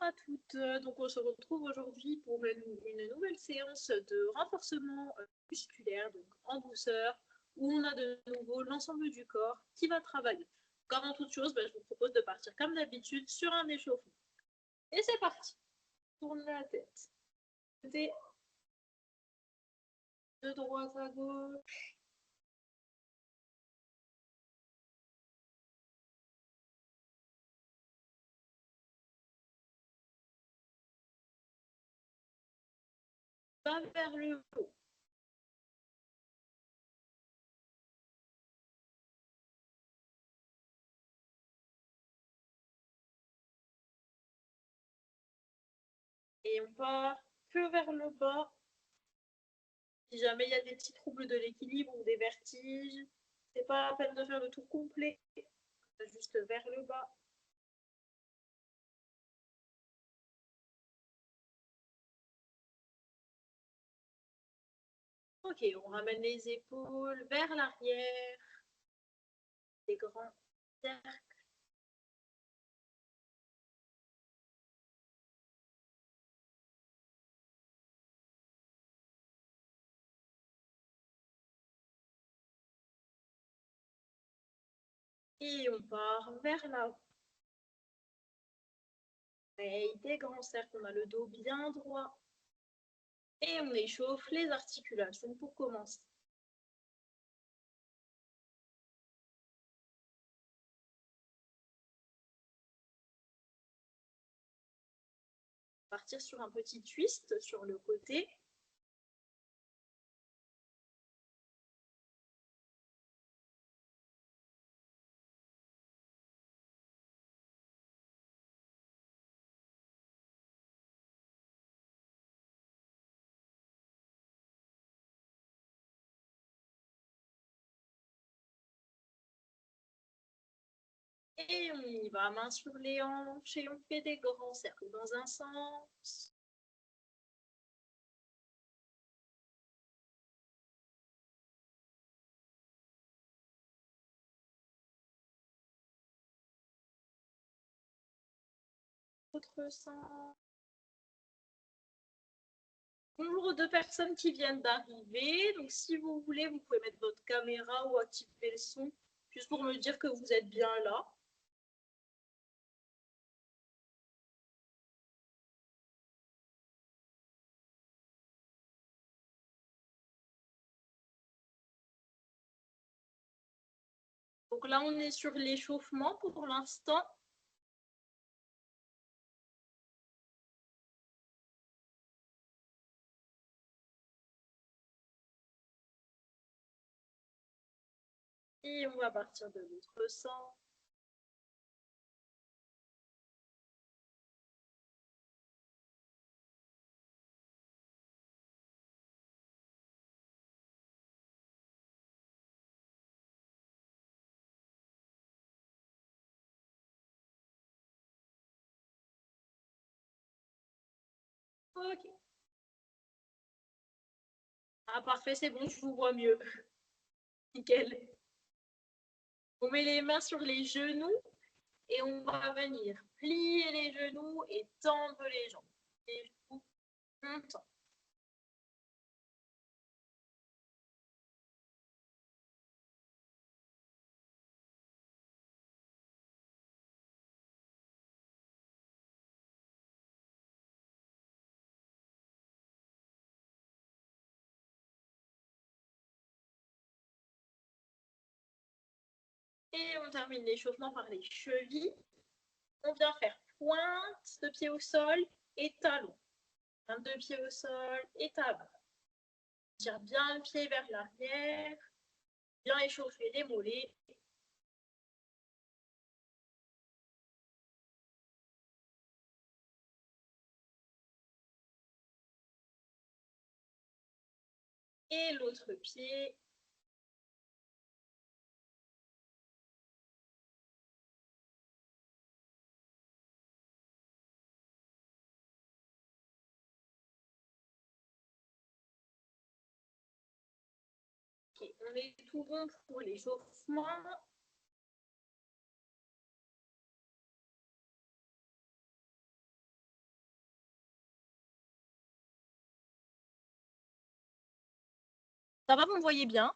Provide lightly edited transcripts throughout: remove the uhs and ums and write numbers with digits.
à toutes. Donc on se retrouve aujourd'hui pour une nouvelle séance de renforcement musculaire, donc en douceur, où on a de nouveau l'ensemble du corps qui va travailler. Comme en toute chose, je vous propose de partir comme d'habitude sur un échauffement. Et c'est parti. Tourne la tête. De droite à gauche. Va vers le haut. Et on part que vers le bas. Si jamais il y a des petits troubles de l'équilibre ou des vertiges, c'est pas la peine de faire le tour complet, juste vers le bas. Ok, on ramène les épaules vers l'arrière, des grands cercles. Et on part vers là-haut. Des grands cercles, on a le dos bien droit. Et on échauffe les articulations pour commencer. Partir sur un petit twist sur le côté. Et on y va, main sur les hanches, et on fait des grands cercles dans un sens. Autre sens. Bonjour aux deux personnes qui viennent d'arriver. Donc, si vous voulez, vous pouvez mettre votre caméra ou activer le son, juste pour me dire que vous êtes bien là. Donc là, on est sur l'échauffement pour l'instant. Et on va partir de l'autre sens. Ok. Ah, parfait, c'est bon, je vous vois mieux. Nickel. On met les mains sur les genoux et on va venir plier les genoux et tendre les jambes. Les genoux, on tend. Et on termine l'échauffement par les chevilles. On vient faire pointe de pied au sol et talon. Un de pied au sol et talon. Tire bien le pied vers l'arrière. Bien échauffer les mollets. Et l'autre pied. Okay. On est tout bon pour l'échauffement. Ça va, vous me voyez bien?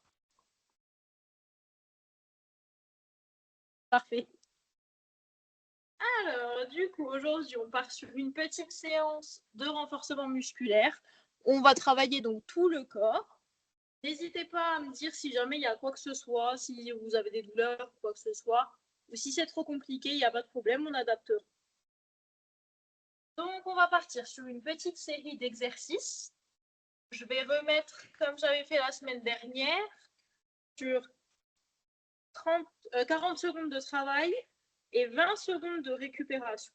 Parfait. Alors, du coup, aujourd'hui, on part sur une petite séance de renforcement musculaire. On va travailler donc tout le corps. N'hésitez pas à me dire si jamais il y a quoi que ce soit, si vous avez des douleurs, quoi que ce soit, ou si c'est trop compliqué, il n'y a pas de problème, on adaptera. Donc, on va partir sur une petite série d'exercices. Je vais remettre, comme j'avais fait la semaine dernière, sur 40 secondes de travail et 20 secondes de récupération.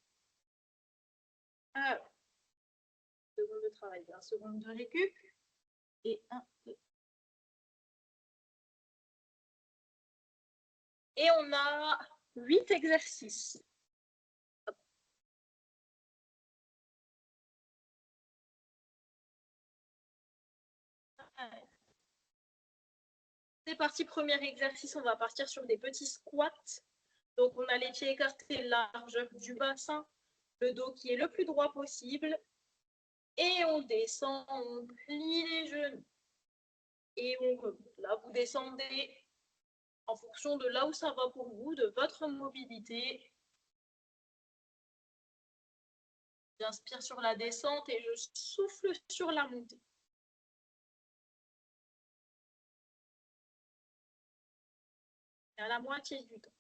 Alors, secondes de travail, 20 secondes de récup. Et 1, 2. Et on a 8 exercices. C'est parti, premier exercice, on va partir sur des petits squats. Donc on a les pieds écartés, largeur du bassin, le dos qui est le plus droit possible. Et on descend, on plie les genoux. Et on remonte. Là, vous descendez en fonction de là où ça va pour vous, de votre mobilité. J'inspire sur la descente et je souffle sur la montée. Et à la moitié du temps.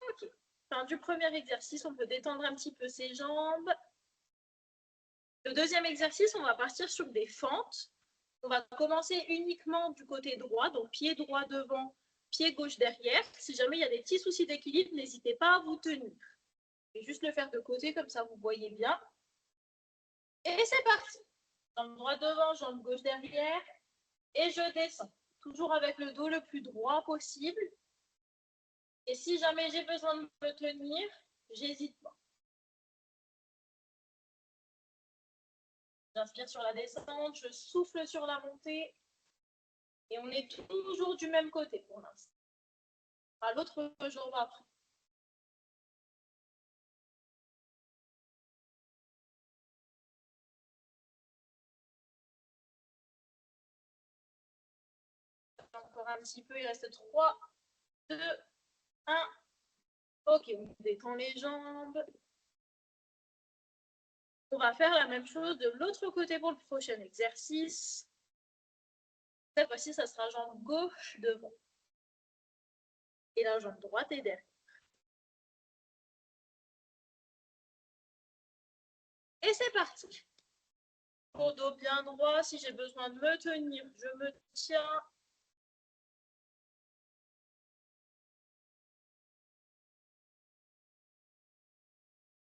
Ok. Fin du premier exercice, on peut détendre un petit peu ses jambes. Le deuxième exercice, on va partir sur des fentes. On va commencer uniquement du côté droit, donc pied droit devant, pied gauche derrière. Si jamais il y a des petits soucis d'équilibre, n'hésitez pas à vous tenir. Je vais juste le faire de côté, comme ça vous voyez bien. Et c'est parti. Jambe droite devant, jambe gauche derrière. Et je descends. Toujours avec le dos le plus droit possible. Et si jamais j'ai besoin de me tenir, j'hésite pas. J'inspire sur la descente, je souffle sur la montée. Et on est toujours du même côté pour l'instant. À l'autre jambe après. Encore un petit peu, il reste 3, 2, 1. Ok, on détend les jambes. On va faire la même chose de l'autre côté pour le prochain exercice. Cette fois-ci, ça sera jambe gauche devant. Et la jambe droite est derrière. Et c'est parti. Pour dos bien droit, si j'ai besoin de me tenir, je me tiens.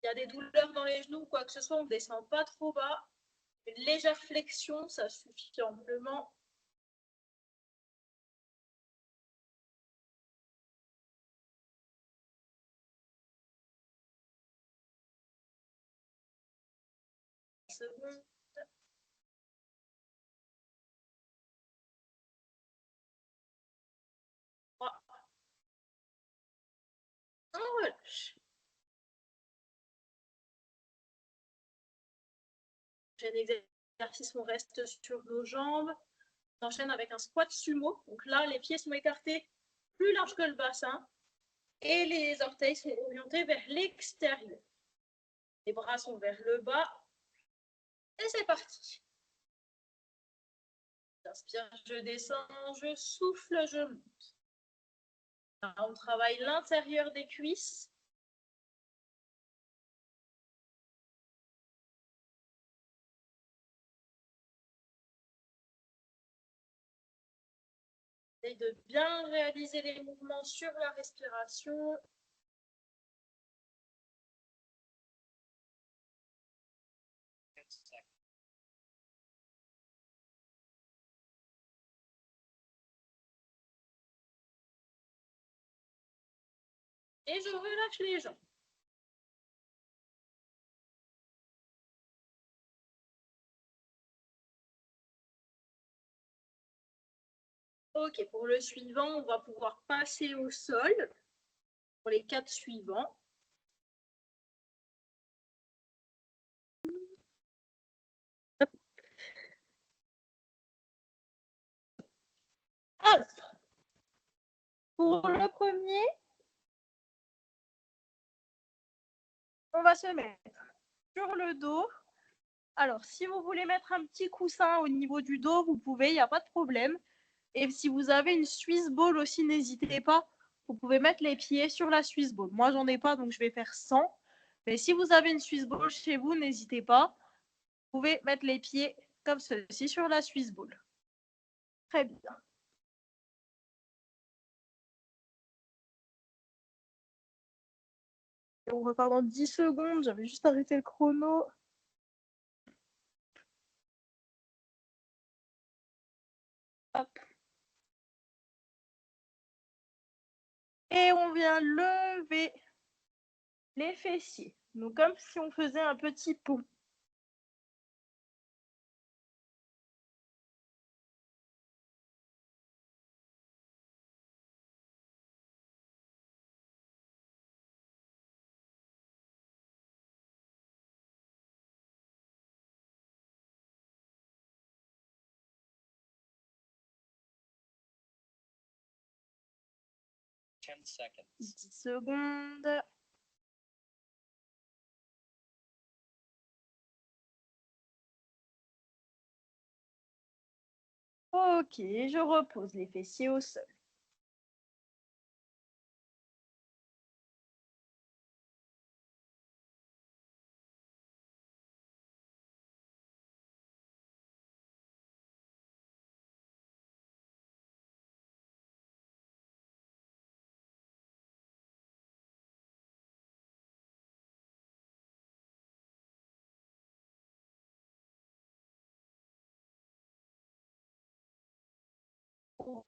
Il y a des douleurs dans les genoux, quoi que ce soit, on ne descend pas trop bas. Une légère flexion, ça suffit amplement. Seconde. 3. On relâche. Prochain exercice, on reste sur nos jambes. On enchaîne avec un squat sumo. Donc là, les pieds sont écartés plus large que le bassin et les orteils sont orientés vers l'extérieur. Les bras sont vers le bas et c'est parti. J'inspire, je descends, je souffle, je monte. Là, on travaille l'intérieur des cuisses. Et de bien réaliser les mouvements sur la respiration. Et je relâche les jambes. Ok, pour le suivant, on va pouvoir passer au sol pour les 4 suivants. Alors, pour le premier, on va se mettre sur le dos. Alors, si vous voulez mettre un petit coussin au niveau du dos, vous pouvez, il n'y a pas de problème. Et si vous avez une Swiss ball aussi, n'hésitez pas. Vous pouvez mettre les pieds sur la Swiss ball. Moi, j'en ai pas, donc je vais faire sans. Mais si vous avez une Swiss ball chez vous, n'hésitez pas. Vous pouvez mettre les pieds comme ceci sur la Swiss ball. Très bien. Et on repart dans 10 secondes. J'avais juste arrêté le chrono. Hop. Et on vient lever les fessiers. Donc, comme si on faisait un petit pont. Ten seconds. 10 secondes. Ok, je repose les fessiers au sol.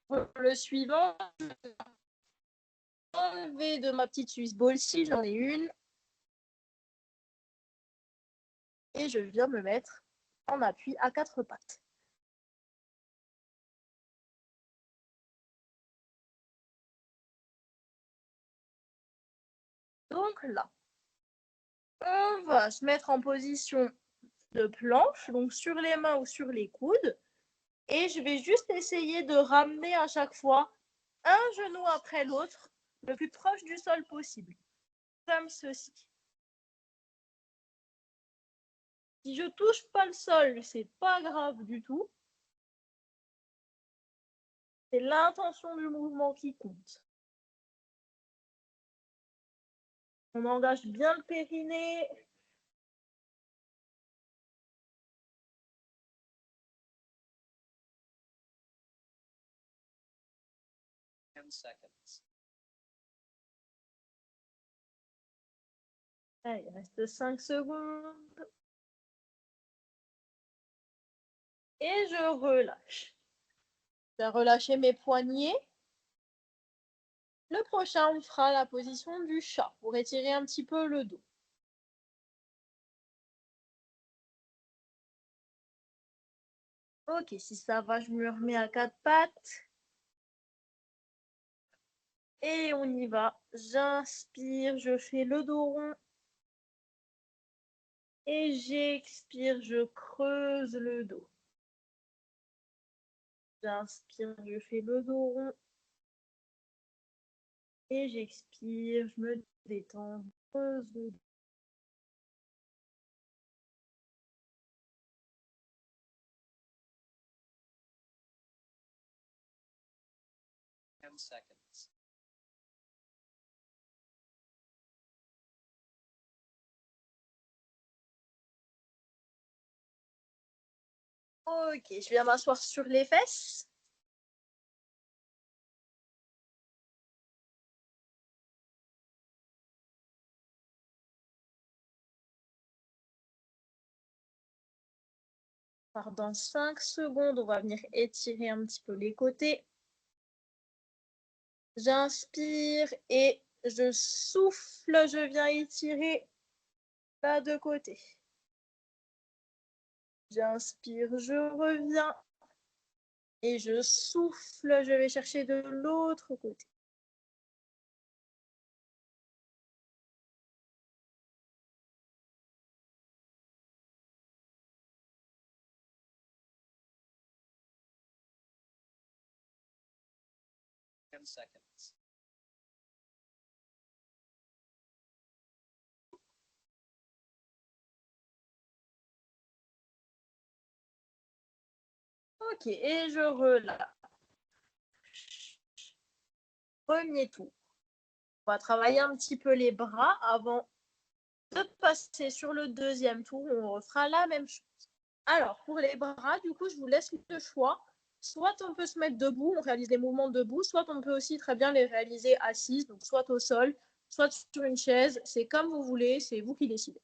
Pour le suivant, je vais enlever de ma petite Swiss ball si j'en ai une. Et je viens me mettre en appui à 4 pattes. Donc là, on va se mettre en position de planche, donc sur les mains ou sur les coudes. Et je vais juste essayer de ramener à chaque fois un genou après l'autre, le plus proche du sol possible, comme ceci. Si je touche pas le sol, c'est pas grave du tout. C'est l'intention du mouvement qui compte. On engage bien le périnée. Seconds. Allez, il reste 5 secondes. Et je relâche. Je vais relâcher mes poignets. Le prochain, on fera la position du chat pour étirer un petit peu le dos. Ok, si ça va, je me remets à 4 pattes. Et on y va. J'inspire, je fais le dos rond. Et j'expire, je creuse le dos. J'inspire, je fais le dos rond. Et j'expire, je me détends, je creuse le dos. Seconds. Ok, je viens m'asseoir sur les fesses. Dans 5 secondes, on va venir étirer un petit peu les côtés. J'inspire et je souffle, je viens étirer là de côté. J'inspire, je reviens. Et je souffle, je vais chercher de l'autre côté. Ok, et je relâche. Premier tour. On va travailler un petit peu les bras avant de passer sur le deuxième tour. On refera la même chose. Alors, pour les bras, du coup, je vous laisse le choix. Soit on peut se mettre debout, on réalise les mouvements debout, soit on peut aussi très bien les réaliser assises, donc soit au sol, soit sur une chaise. C'est comme vous voulez, c'est vous qui décidez.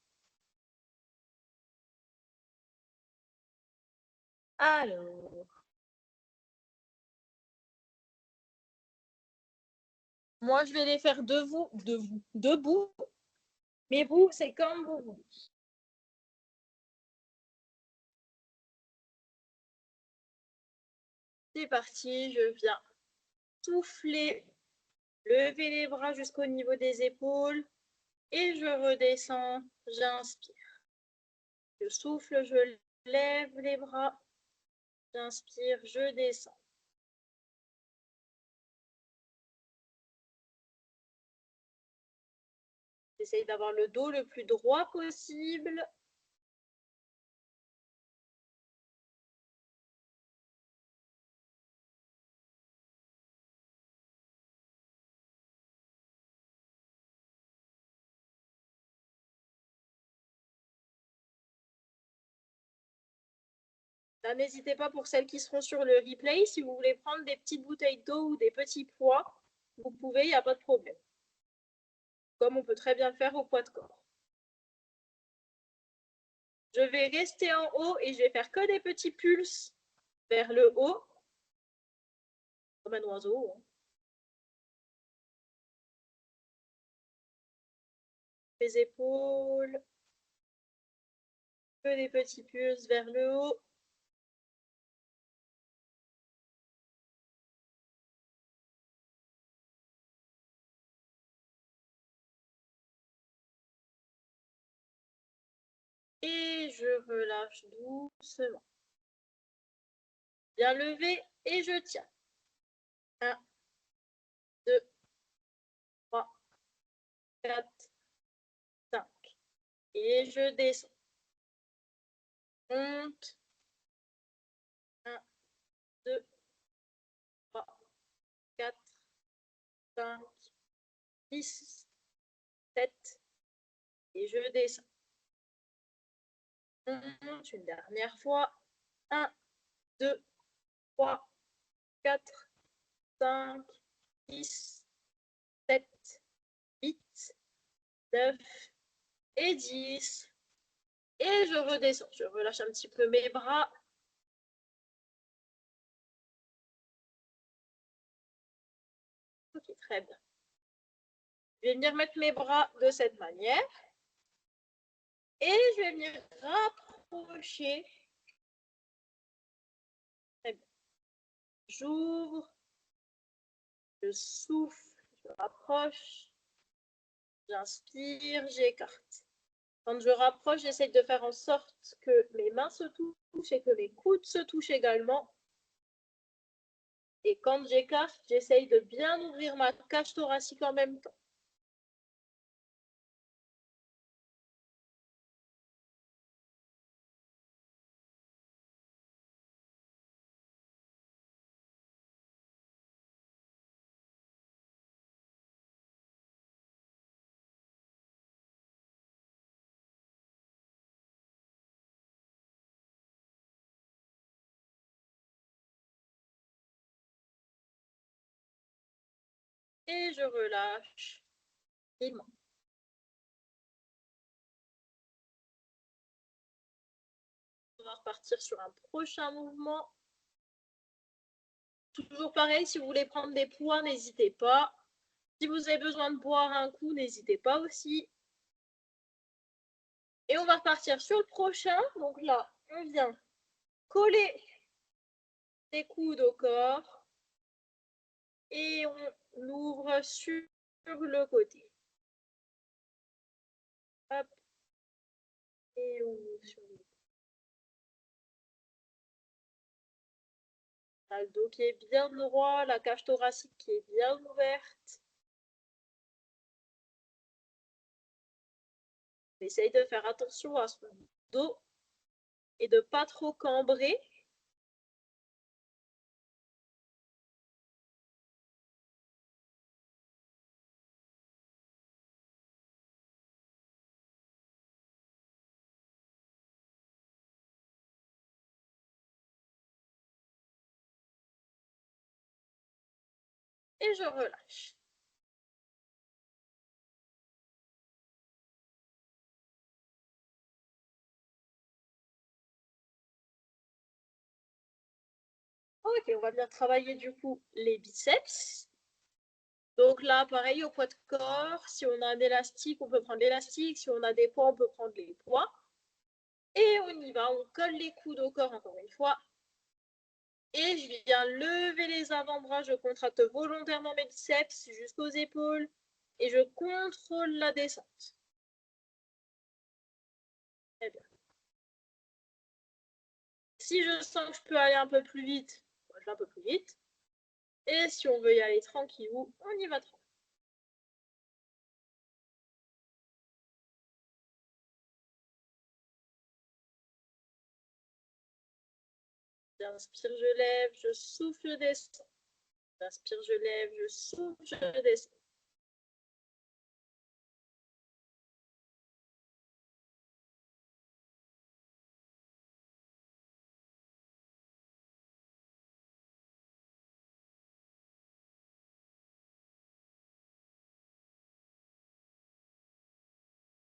Alors, moi, je vais les faire debout, mais vous, c'est comme vous voulez. C'est parti, je viens souffler, lever les bras jusqu'au niveau des épaules et je redescends, j'inspire. Je souffle, je lève les bras, j'inspire, je descends. J'essaye d'avoir le dos le plus droit possible. Là, n'hésitez pas pour celles qui seront sur le replay, si vous voulez prendre des petites bouteilles d'eau ou des petits poids, vous pouvez, il n'y a pas de problème. Comme on peut très bien le faire au poids de corps. Je vais rester en haut et je vais faire que des petits pulses vers le haut, comme un oiseau. Les épaules, que des petits pulses vers le haut. Et je relâche doucement. Bien levé et je tiens. 1, 2, 3, 4, 5. Et je descends. Monte. 1, 2, 3, 4, 5, 6, 7. Et je descends. On monte une dernière fois. 1, 2, 3, 4, 5, 6, 7, 8, 9 et 10. Et je redescends. Je relâche un petit peu mes bras. Ok, très bien. Je vais venir mettre mes bras de cette manière. Et je vais venir rapprocher. Très bien. J'ouvre. Je souffle. Je rapproche. J'inspire. J'écarte. Quand je rapproche, j'essaie de faire en sorte que mes mains se touchent et que mes coudes se touchent également. Et quand j'écarte, j'essaye de bien ouvrir ma cage thoracique en même temps. Et je relâche. On va repartir sur un prochain mouvement. Toujours pareil, si vous voulez prendre des poids, n'hésitez pas. Si vous avez besoin de boire un coup, n'hésitez pas aussi. Et on va repartir sur le prochain. Donc là, on vient coller des coudes au corps et on ouvre sur le côté. Hop, et on ouvre sur le côté. On a le dos qui est bien droit, la cage thoracique qui est bien ouverte. On essaye de faire attention à son dos et de pas trop cambrer. Et je relâche. Ok, on va bien travailler du coup les biceps. Donc là, pareil, au poids de corps, si on a un élastique, on peut prendre l'élastique. Si on a des poids, on peut prendre les poids. Et on y va, on colle les coudes au corps encore une fois. Et je viens lever les avant-bras, je contracte volontairement mes biceps jusqu'aux épaules. Et je contrôle la descente. Très bien. Si je sens que je peux aller un peu plus vite, je vais un peu plus vite. Et si on veut y aller tranquillou, on y va tranquille. J'inspire, je lève, je souffle, je descends. J'inspire, je lève, je souffle, je descends.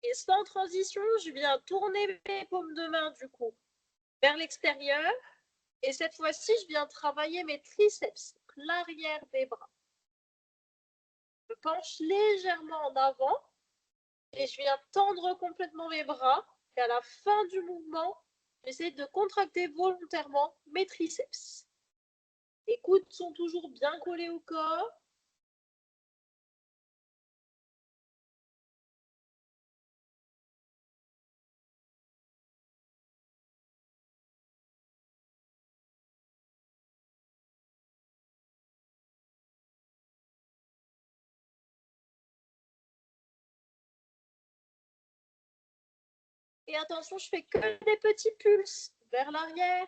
Et sans transition, je viens tourner mes paumes de main du coup vers l'extérieur. Et cette fois-ci, je viens travailler mes triceps, l'arrière des bras. Je penche légèrement en avant et je viens tendre complètement mes bras. Et à la fin du mouvement, j'essaie de contracter volontairement mes triceps. Les coudes sont toujours bien collés au corps. Et attention, je fais que des petits pulses vers l'arrière.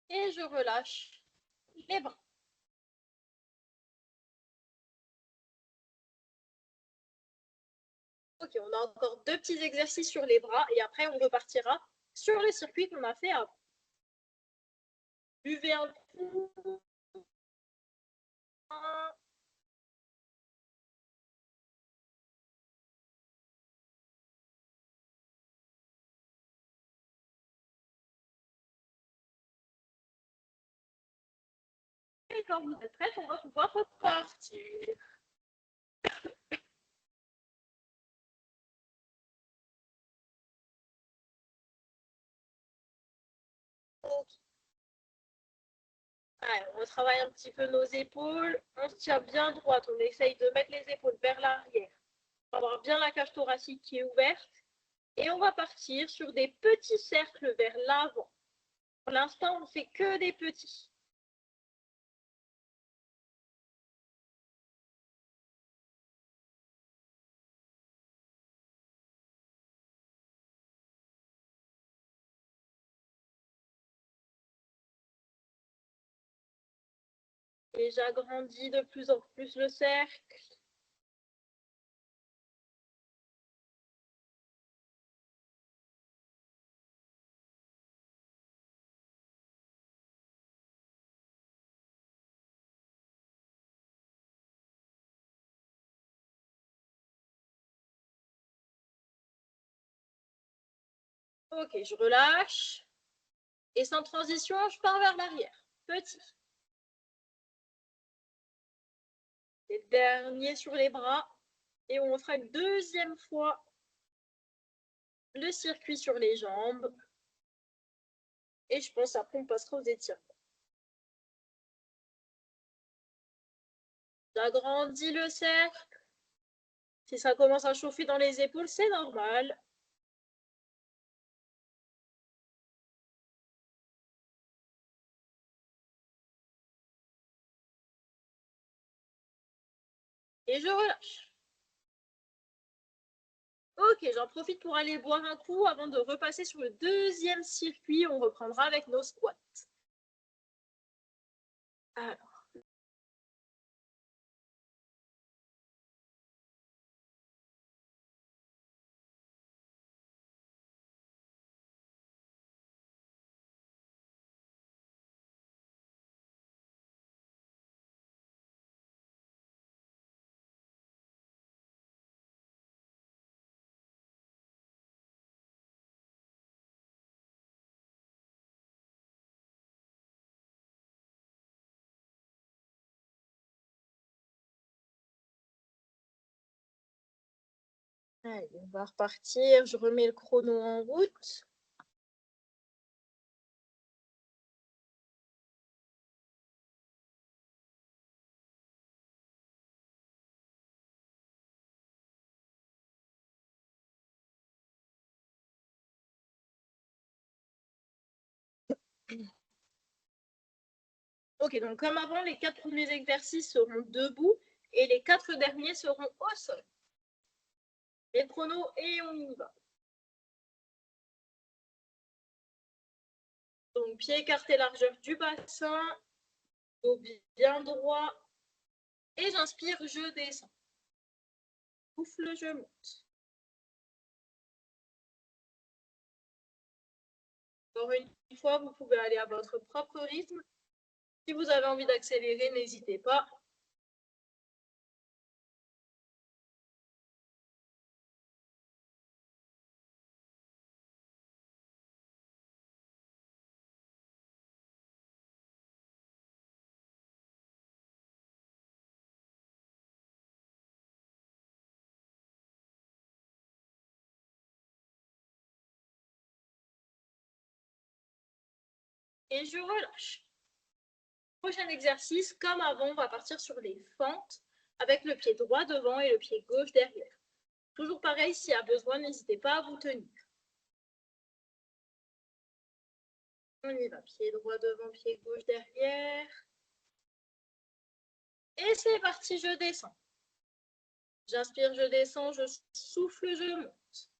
Et je relâche les bras. Ok, on a encore deux petits exercices sur les bras et après on repartira sur le circuit qu'on a fait avant. Buvez un coup. Et quand vous êtes prête, on va pouvoir repartir. Okay. Allez, on retravaille un petit peu nos épaules. On se tient bien droite. On essaye de mettre les épaules vers l'arrière. On va avoir bien la cage thoracique qui est ouverte. Et on va partir sur des petits cercles vers l'avant. Pour l'instant, on ne fait que des petits. Et j'agrandis de plus en plus le cercle. Ok, je relâche. Et sans transition, je pars vers l'arrière. Petit. Les derniers sur les bras. Et on fera une deuxième fois le circuit sur les jambes. Et je pense après on passera aux étirements. J'agrandis le cercle. Si ça commence à chauffer dans les épaules, c'est normal. Et je relâche. Ok, j'en profite pour aller boire un coup avant de repasser sur le deuxième circuit. On reprendra avec nos squats. Alors. Allez, on va repartir. Je remets le chrono en route. Ok, donc comme avant, les 4 premiers exercices seront debout et les 4 derniers seront au sol. Les chronos et on y va. Donc, pied écarté, largeur du bassin, dos bien droit. Et j'inspire, je descends. Souffle, je monte. Encore une fois, vous pouvez aller à votre propre rythme. Si vous avez envie d'accélérer, n'hésitez pas. Et je relâche. Prochain exercice, comme avant, on va partir sur les fentes avec le pied droit devant et le pied gauche derrière. Toujours pareil, s'il y a besoin, n'hésitez pas à vous tenir. On y va, pied droit devant, pied gauche derrière. Et c'est parti, je descends. J'inspire, je descends, je souffle, je monte.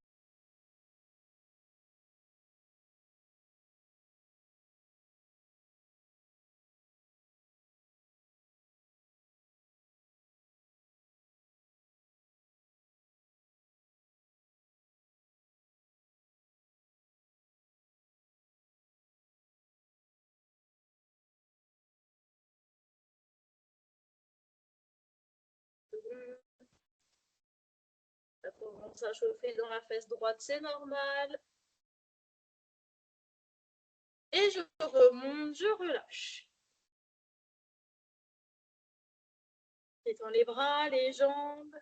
Ça commence à chauffer dans la fesse droite, c'est normal. Et je remonte, je relâche. J'étends les bras, les jambes.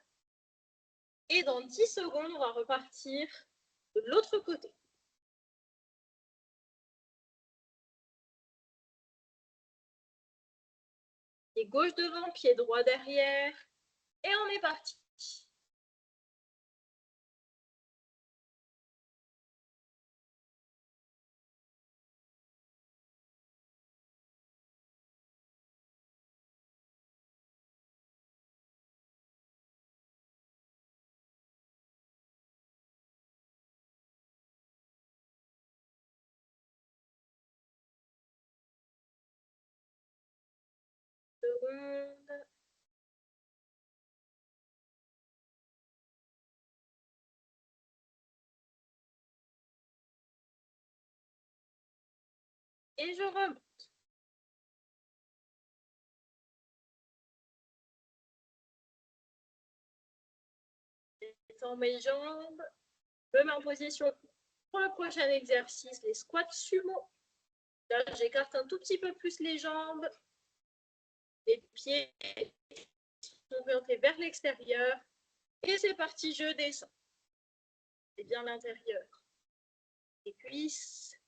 Et dans 10 secondes, on va repartir de l'autre côté. Pied gauche devant, pied droit derrière. Et on est parti. Seconde. Et je remonte. J'étends mes jambes. Je me mets en position Pour le prochain exercice, les squats sumo. Là, j'écarte un tout petit peu plus les jambes. Les pieds sont orientés vers l'extérieur. Et c'est parti, je descends. C'est bien l'intérieur. Les cuisses.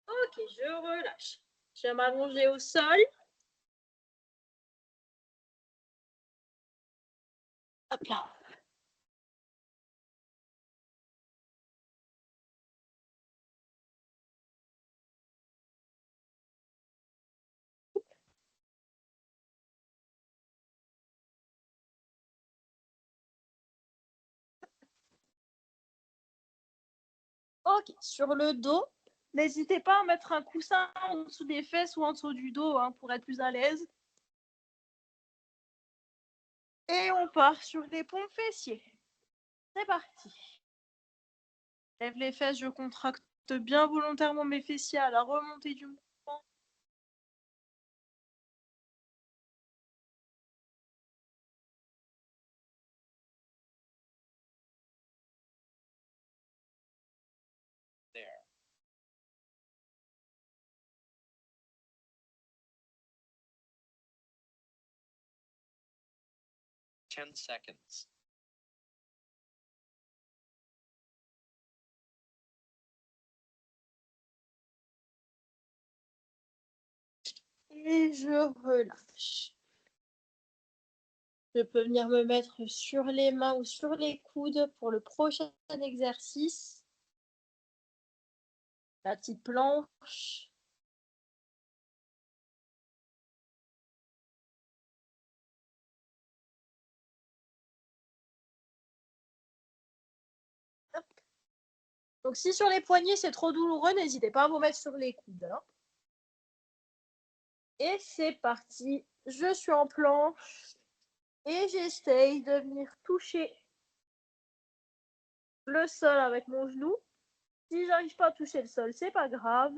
Ok, je relâche. Je vais m'allonger au sol. Hop là. Ok, sur le dos, n'hésitez pas à mettre un coussin en dessous des fesses ou en dessous du dos pour être plus à l'aise. Et on part sur les pompes fessiers. C'est parti. Lève les fesses, je contracte bien volontairement mes fessiers à la remontée du mouvement. There. 10 seconds. Et je relâche. Je peux venir me mettre sur les mains ou sur les coudes pour le prochain exercice. La petite planche. Hop. Donc si sur les poignets c'est trop douloureux, n'hésitez pas à vous mettre sur les coudes. Et c'est parti. Je suis en planche et j'essaye de venir toucher le sol avec mon genou. Si j'arrive pas à toucher le sol, c'est pas grave.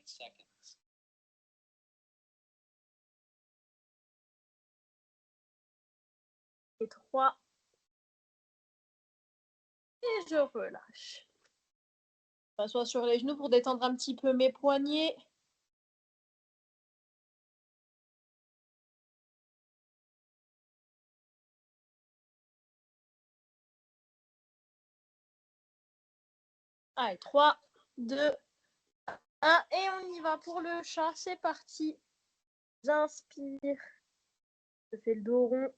Seconds. Et 3. Et je relâche. Je m'assois sur les genoux pour détendre un petit peu mes poignets. Allez, 3, 2, 1. Et on y va pour le chat. C'est parti. J'inspire. Je fais le dos rond.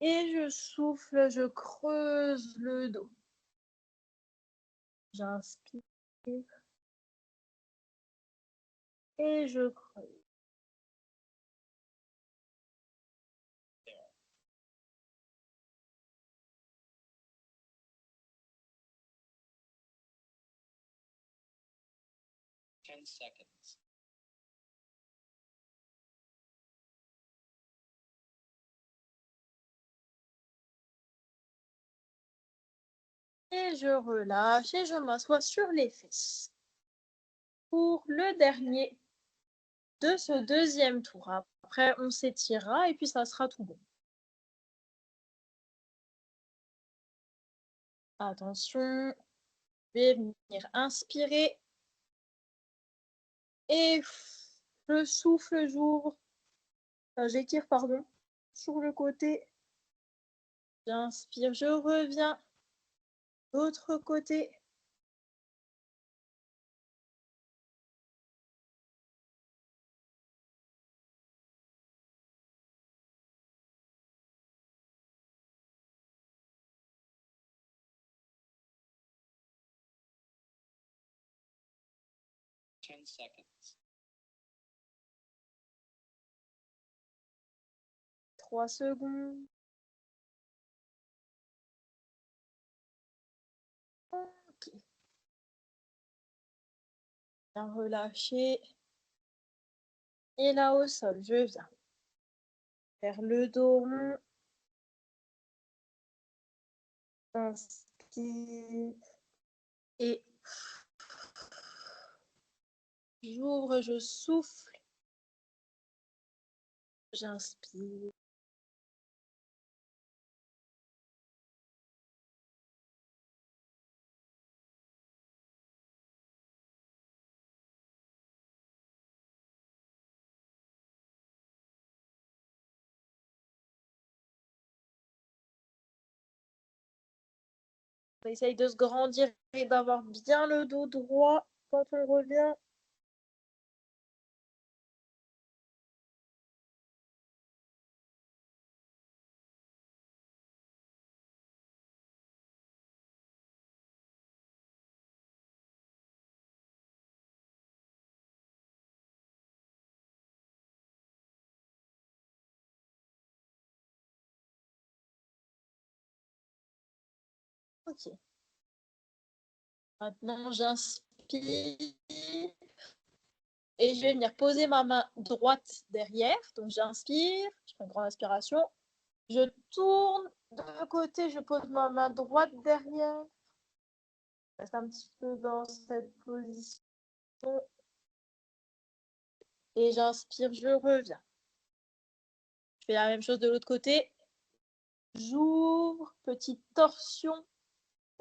Et je souffle, je creuse le dos. J'inspire. Et je creuse. Ten seconds. Et je relâche et je m'assois sur les fesses. Pour le dernier de ce deuxième tour. Après, on s'étirera et puis ça sera tout bon. Attention, je vais venir inspirer et je souffle, j'ouvre, j'étire, pardon, sur le côté. J'inspire, je reviens, l'autre côté. 10 seconds. 3 secondes. Ok. Bien relâché. Et là au sol, je viens faire le dos rond. Inspire. Et j'ouvre, je souffle. J'inspire. On essaye de se grandir et d'avoir bien le dos droit quand on revient. Ok. Maintenant, j'inspire. Et je vais venir poser ma main droite derrière. Donc, j'inspire. Je fais une grande inspiration. Je tourne de côté. Je pose ma main droite derrière. Je reste un petit peu dans cette position. Et j'inspire, je reviens. Je fais la même chose de l'autre côté. J'ouvre, petite torsion.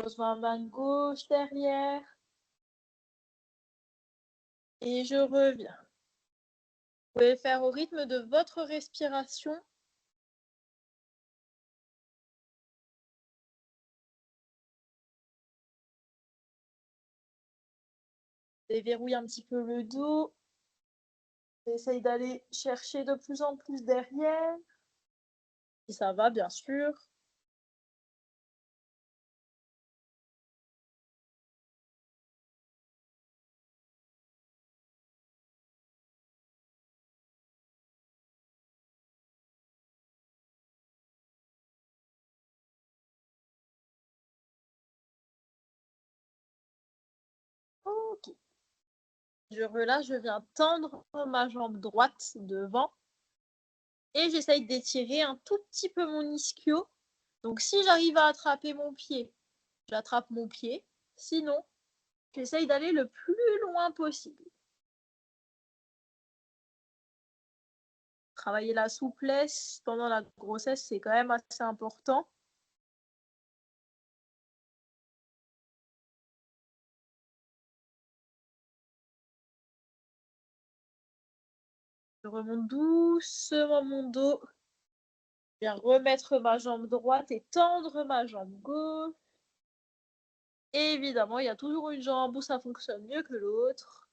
Je pose ma main gauche derrière. Et je reviens. Vous pouvez faire au rythme de votre respiration. Déverrouille un petit peu le dos. Essaye d'aller chercher de plus en plus derrière. Si ça va, bien sûr. Ok. Je relâche, je viens tendre ma jambe droite devant. Et j'essaye d'étirer un tout petit peu mon ischio. Donc si j'arrive à attraper mon pied, j'attrape mon pied. Sinon, j'essaye d'aller le plus loin possible. Travailler la souplesse pendant la grossesse, c'est quand même assez important. Je remonte doucement mon dos. Je viens remettre ma jambe droite et tendre ma jambe gauche. Et évidemment, il y a toujours une jambe où ça fonctionne mieux que l'autre.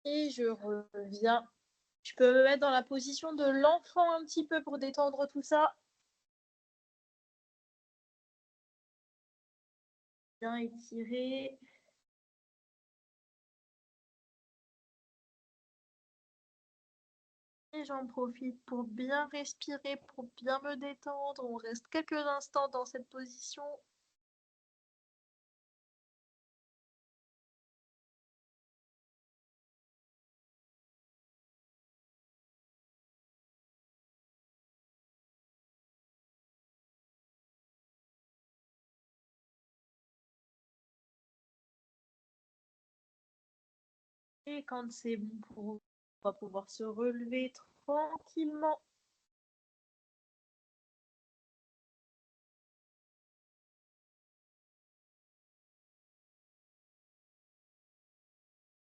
Et je reviens. Je peux me mettre dans la position de l'enfant un petit peu pour détendre tout ça. Bien étirer. Et j'en profite pour bien respirer, pour bien me détendre. On reste quelques instants dans cette position. Et quand c'est bon pour vous, on va pouvoir se relever tranquillement.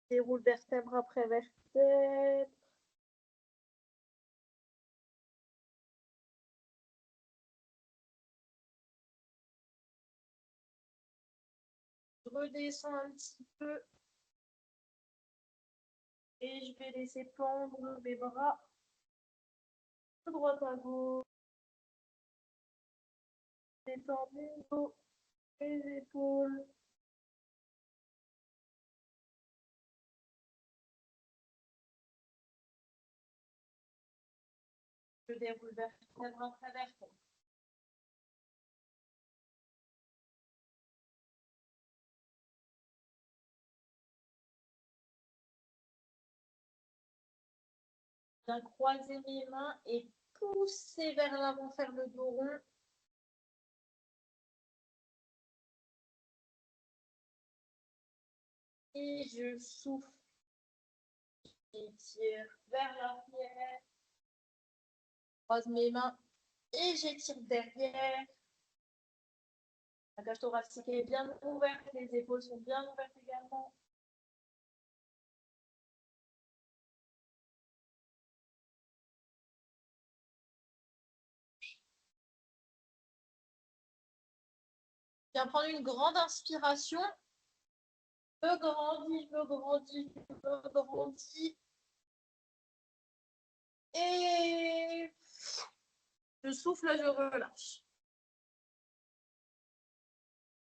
Déroule vertèbre après vertèbre. Je redescends un petit peu. Et je vais laisser pendre mes bras de droite à gauche. Détendre le dos, les épaules. Je déroule vertèbre après vertèbre. Bien croiser mes mains et pousser vers l'avant, faire le dos rond. Et je souffle. J'étire vers l'arrière. Croise mes mains et j'étire derrière. La cage thoracique est bien ouverte, les épaules sont bien ouvertes également. Je viens prendre une grande inspiration. Je me grandis, je me grandis, je me grandis. Et je souffle, je relâche.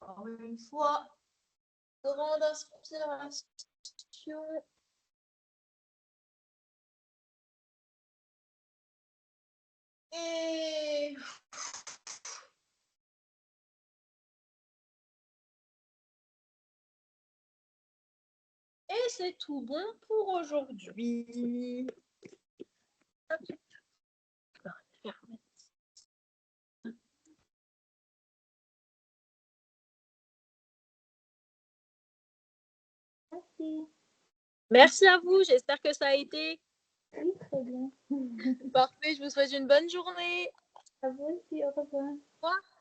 Encore une fois, grande inspiration. Et c'est tout bon pour aujourd'hui. Merci à vous, j'espère que ça a été. Oui, très bien. Parfait, je vous souhaite une bonne journée. À vous aussi, au revoir. Au revoir.